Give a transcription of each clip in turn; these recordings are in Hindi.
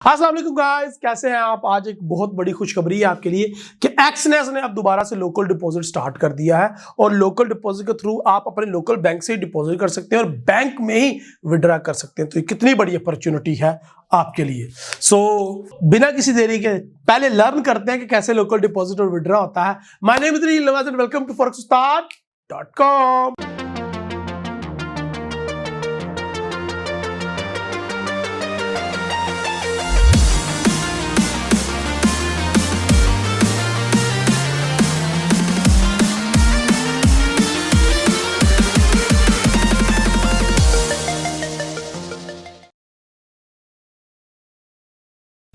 अस्सलाम वालेकुम गाइस, कैसे हैं आप। आज एक बहुत बड़ी खुशखबरी है आपके लिए कि एक्सनेस ने अब दोबारा से लोकल डिपॉजिट स्टार्ट कर दिया है और लोकल डिपॉजिट के थ्रू आप अपने लोकल बैंक से ही डिपॉजिट कर सकते हैं और बैंक में ही विड्रा कर सकते हैं। तो ये कितनी बड़ी अपॉर्चुनिटी है आपके लिए। बिना किसी देरी के पहले लर्न करते हैं कि कैसे लोकल डिपॉजिट और विड्रा होता है। My name is Nawaz and welcome to forex-ustad.com।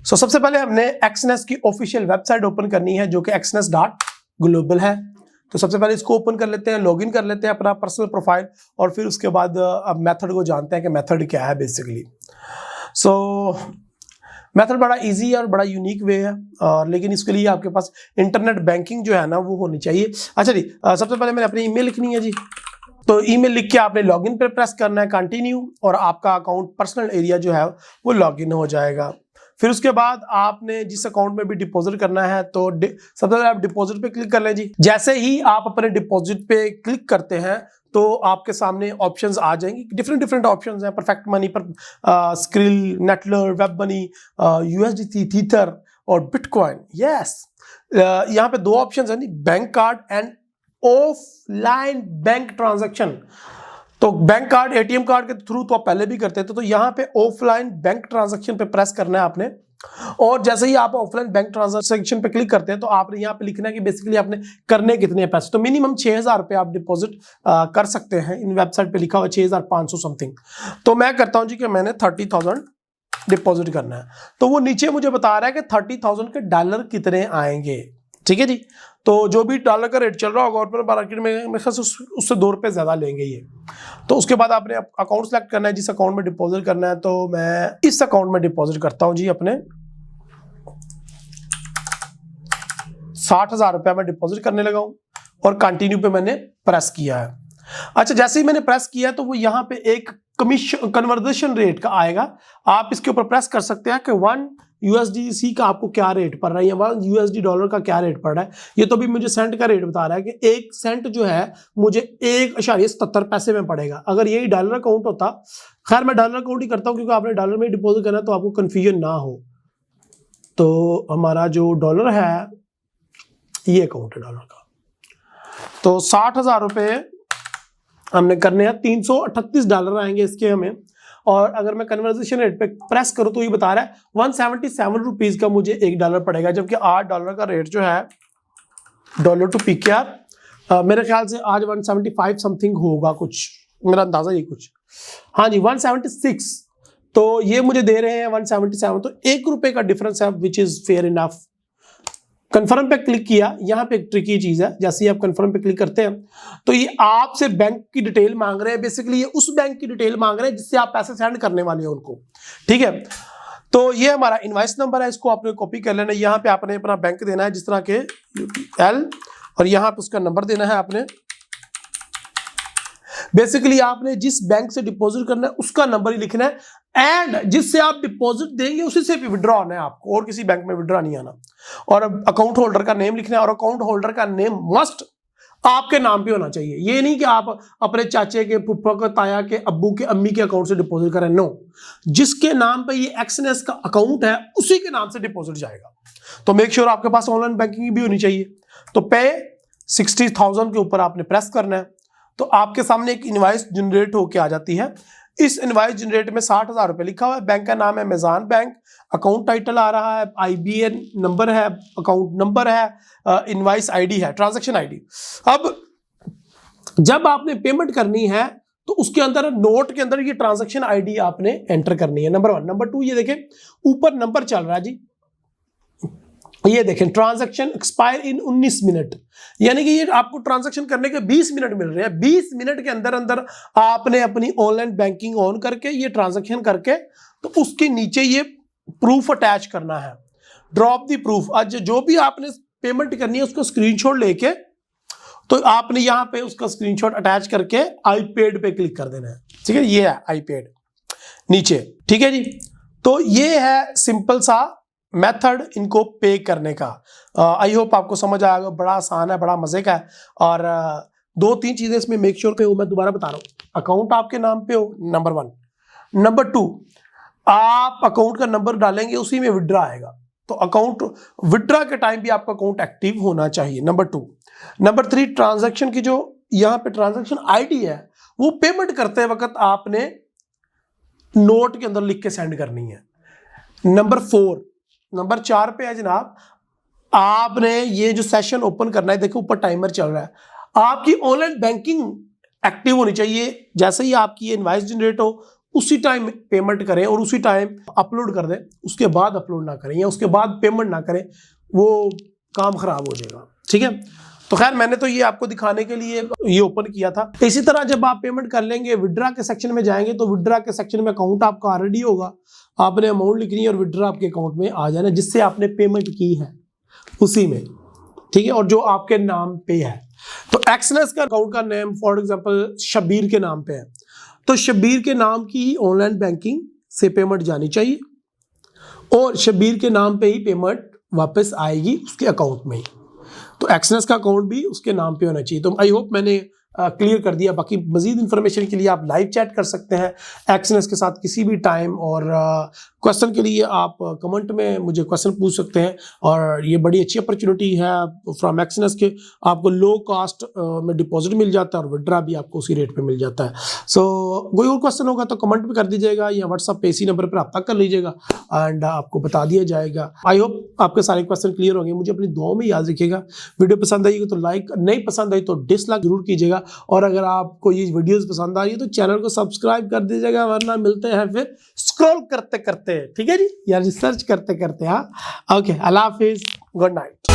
सबसे पहले हमने एक्सनेस की ऑफिशियल वेबसाइट ओपन करनी है जो कि exnes.global है। तो सबसे पहले इसको ओपन कर लेते हैं, लॉगिन कर लेते हैं अपना पर्सनल प्रोफाइल और फिर उसके बाद अब मेथड को जानते हैं कि मेथड क्या है बेसिकली। मेथड बड़ा इजी है और बड़ा यूनिक वे है, लेकिन इसके लिए आपके पास इंटरनेट बैंकिंग जो है ना वो होनी चाहिए। अच्छा जी, सबसे पहले मैंने अपनी ईमेल लिखनी है जी। तो ईमेल लिख के आपने लॉगिन पे प्रेस करना है, कंटिन्यू, और आपका अकाउंट पर्सनल एरिया जो है वो लॉगिन हो जाएगा। फिर उसके बाद आपने जिस अकाउंट में भी डिपॉजिट करना है तो सबसे पहले आप डिपॉजिट पे क्लिक कर लें जी। जैसे ही आप अपने डिपॉजिट पे क्लिक करते हैं तो आपके सामने ऑप्शंस आ जाएंगी, डिफरेंट ऑप्शंस हैं। परफेक्ट मनी पर Skrill, Neteller, WebMoney, USD, Tether और बिटकॉइन। यस, यहाँ पे दो ऑप्शंस हैं, bank card and offline bank transaction. तो बैंक कार्ड, एटीएम कार्ड के थ्रू तो आप पहले भी करते थे, तो यहाँ पे ऑफलाइन बैंक ट्रांजैक्शन पे प्रेस करना है आपने। और जैसे ही आप ऑफलाइन बैंक ट्रांजैक्शन पे क्लिक करते हैं तो आपने यहाँ पे लिखना है कि बेसिकली आपने करने कितने पैसे। तो मिनिमम 6,000 रुपये आप डिपॉजिट कर सकते हैं। इन वेबसाइट पे लिखा हुआ 6,500 समथिंग। तो मैं करता हूँ जी कि मैंने 30,000 डिपॉजिट करना है। तो वो नीचे मुझे बता रहा है कि 30,000 के डॉलर कितने आएंगे। ठीक है जी। तो जो भी डॉलर का रेट चल रहा होगा और मार्केट में मेरे ख्याल से उससे 2 रुपये ज़्यादा लेंगे ये। तो उसके बाद आपने अकाउंट सेलेक्ट करना है जिस अकाउंट में डिपॉजिट करना है। तो मैं इस अकाउंट में डिपॉजिट करता हूं जी, अपने 60,000 रुपया मैं डिपॉजिट करने लगा हूं और कंटिन्यू पे मैंने प्रेस किया है। अच्छा, जैसे ही मैंने प्रेस किया तो वो यहाँ पे एक कमीशन कन्वर्जेशन रेट का आएगा। आप इसके ऊपर प्रेस कर सकते हैं कि 1 USDC का आपको क्या रेट पड़ रहा है या 1 USD डॉलर का क्या रेट पड़ रहा है। ये तो भी मुझे सेंट का रेट बता रहा है कि 1 सेंट जो है मुझे 1.77 पैसे में पड़ेगा। अगर यही डॉलर अकाउंट होता, खैर मैं डॉलर अकाउंट ही करता हूँ क्योंकि आपने डॉलर में डिपॉजिट करना है तो आपको कंफ्यूजन ना हो। तो हमारा जो डॉलर है ये अकाउंट है डॉलर का। तो 60,000 रुपये हमने करने हैं, 338 डॉलर आएंगे इसके हमें। और अगर मैं कन्वर्जेशन रेट पे प्रेस करूं तो ये बता रहा है 177 रुपीज का मुझे $1 पड़ेगा, जबकि $8 का रेट जो है डॉलर टू PKR मेरे ख्याल से आज 175 समथिंग होगा, कुछ मेरा अंदाजा ये कुछ, हाँ जी 176। तो ये मुझे दे रहे हैं 177, तो ₹1 का डिफरेंस है, which is fair enough. Confirm पे क्लिक किया। यहाँ पे एक ट्रिकी चीज है, जैसे ही आप कंफर्म पे क्लिक करते हैं तो ये आपसे बैंक की डिटेल मांग रहे हैं। बेसिकली ये उस बैंक की डिटेल मांग रहे हैं जिससे आप पैसे सेंड करने वाले हैं उनको। ठीक है, तो ये हमारा इनवॉइस नंबर है, इसको आपने कॉपी कर लेना है। यहाँ पे आपने अपना बैंक देना है जिस तरह के UPL, और यहाँ पे उसका नंबर देना है आपने। बेसिकली आपने जिस बैंक से डिपॉजिट करना है उसका नंबर ही लिखना है, एंड जिससे आप डिपॉजिट देंगे उसी से भी विड्रॉ आना है आपको, और किसी बैंक में विड्रॉ नहीं आना। और अकाउंट होल्डर का नेम लिखना है, और अकाउंट होल्डर का नेम मस्ट आपके नाम पे होना चाहिए। ये नहीं कि आप अपने चाचे के, फुफ्फा के, ताया के, अब्बू के, अम्मी के अकाउंट से डिपॉजिट करें। नो, जिसके नाम पे ये एक्सनेस का अकाउंट है उसी के नाम से डिपॉजिट जाएगा। तो मेक श्योर आपके पास ऑनलाइन बैंकिंग भी होनी चाहिए। तो पे 60,000 के ऊपर आपने प्रेस करना है तो आपके सामने एक इनवॉइस जनरेट होके आ जाती है। इस इनवॉइस जनरेट में 60,000 रुपये लिखा हुआ है। बैंक का नाम है मेज़ान बैंक, अकाउंट टाइटल आ रहा है, IBN नंबर है, अकाउंट नंबर है, इनवॉइस ID है, ट्रांजैक्शन ID। अब जब आपने पेमेंट करनी है तो उसके अंदर नोट के अंदर ये ट्रांजैक्शन ID आपने एंटर करनी है, नंबर 1। नंबर 2, ये देखें ऊपर नंबर चल रहा है जी, ये देखें ट्रांजैक्शन एक्सपायर इन 19 मिनट, यानी कि ये आपको ट्रांजैक्शन करने के 20 मिनट मिल रहे हैं। 20 मिनट के अंदर अंदर आपने अपनी ऑनलाइन बैंकिंग ऑन करके ये ट्रांजैक्शन करके तो उसके नीचे ये प्रूफ अटैच करना है, ड्रॉप दी प्रूफ। आज जो भी आपने पेमेंट करनी है उसको स्क्रीनशॉट लेके तो आपने यहाँ पे उसका स्क्रीनशॉट अटैच करके आई पेड पे क्लिक कर देना है। ठीक है, ये है आई पेड नीचे। ठीक है जी, तो ये है सिंपल सा मेथड इनको पे करने का। आई होप आपको समझ आएगा, बड़ा आसान है, बड़ा मजे का है। और 2-3 चीजें इसमें मेक श्योर पे हो, मैं दोबारा बता रहा हूँ। अकाउंट आपके नाम पे हो, नंबर 1। नंबर 2, आप अकाउंट का नंबर डालेंगे, उसी में विड्रा आएगा, तो अकाउंट विड्रा के टाइम भी आपका अकाउंट एक्टिव होना चाहिए, नंबर 2। नंबर 3, ट्रांजैक्शन की जो यहाँ पे ट्रांजैक्शन आईडी है वो पेमेंट करते वक्त आपने नोट के अंदर लिख के सेंड करनी है। नंबर 4 पे है जनाब, आपने ये जो सेशन ओपन करना है, देखो ऊपर टाइमर चल रहा है, आपकी ऑनलाइन बैंकिंग एक्टिव होनी चाहिए। जैसे ही आपकी ये इनवॉइस जनरेट हो उसी टाइम पेमेंट करें और उसी टाइम अपलोड कर दें, उसके बाद अपलोड ना करें या उसके बाद पेमेंट ना करें, वो काम खराब हो जाएगा, ठीक है। तो खैर मैंने तो ये आपको दिखाने के लिए ये ओपन किया था। इसी तरह जब आप पेमेंट कर लेंगे, विड्रा के सेक्शन में जाएंगे तो विड्रा के सेक्शन में अकाउंट आपका ऑलरेडी होगा, आपने अमाउंट लिखनी है और विड्रा आपके अकाउंट में आ जाना जिससे आपने पेमेंट की है उसी में, ठीक है, और जो आपके नाम पे है। तो एक्सनेस का अकाउंट का नेम फॉर एग्जांपल शब्बीर के नाम पे है, तो शब्बीर के नाम की ही ऑनलाइन बैंकिंग से पेमेंट जानी चाहिए और शब्बीर के नाम पे ही पेमेंट वापस आएगी उसके अकाउंट में ही। तो एक्सनेस का अकाउंट भी उसके नाम पे होना चाहिए। तो आई होप मैंने क्लियर कर दिया। बाकी मजीद इन्फॉर्मेशन के लिए आप लाइव चैट कर सकते हैं एक्सनेस के साथ किसी भी टाइम, और क्वेश्चन के लिए आप कमेंट में मुझे क्वेश्चन पूछ सकते हैं। और ये बड़ी अच्छी अपॉर्चुनिटी है फ्रॉम एक्सनेस के, आपको लो कॉस्ट में डिपॉजिट मिल जाता है और विड्रा भी आपको उसी रेट पे मिल जाता है। सो कोई और क्वेश्चन होगा तो कमेंट में कर दीजिएगा या व्हाट्सअप पे इसी नंबर पर रब्ता कर लीजिएगा एंड आपको बता दिया जाएगा। आई होप आपके सारे क्वेश्चन क्लियर होंगे। मुझे अपनी दुआओं में याद रखिएगा। वीडियो पसंद आएगी तो लाइक, नहीं पसंद आई तो डिसलाइक जरूर कीजिएगा। और अगर आपको ये वीडियोस पसंद आ रही है तो चैनल को सब्सक्राइब कर दीजिएगा, वरना मिलते हैं फिर स्क्रॉल करते करते, ठीक है जी, या रिसर्च करते करते। हाँ, ओके, अल्लाह हाफिज, गुड नाइट।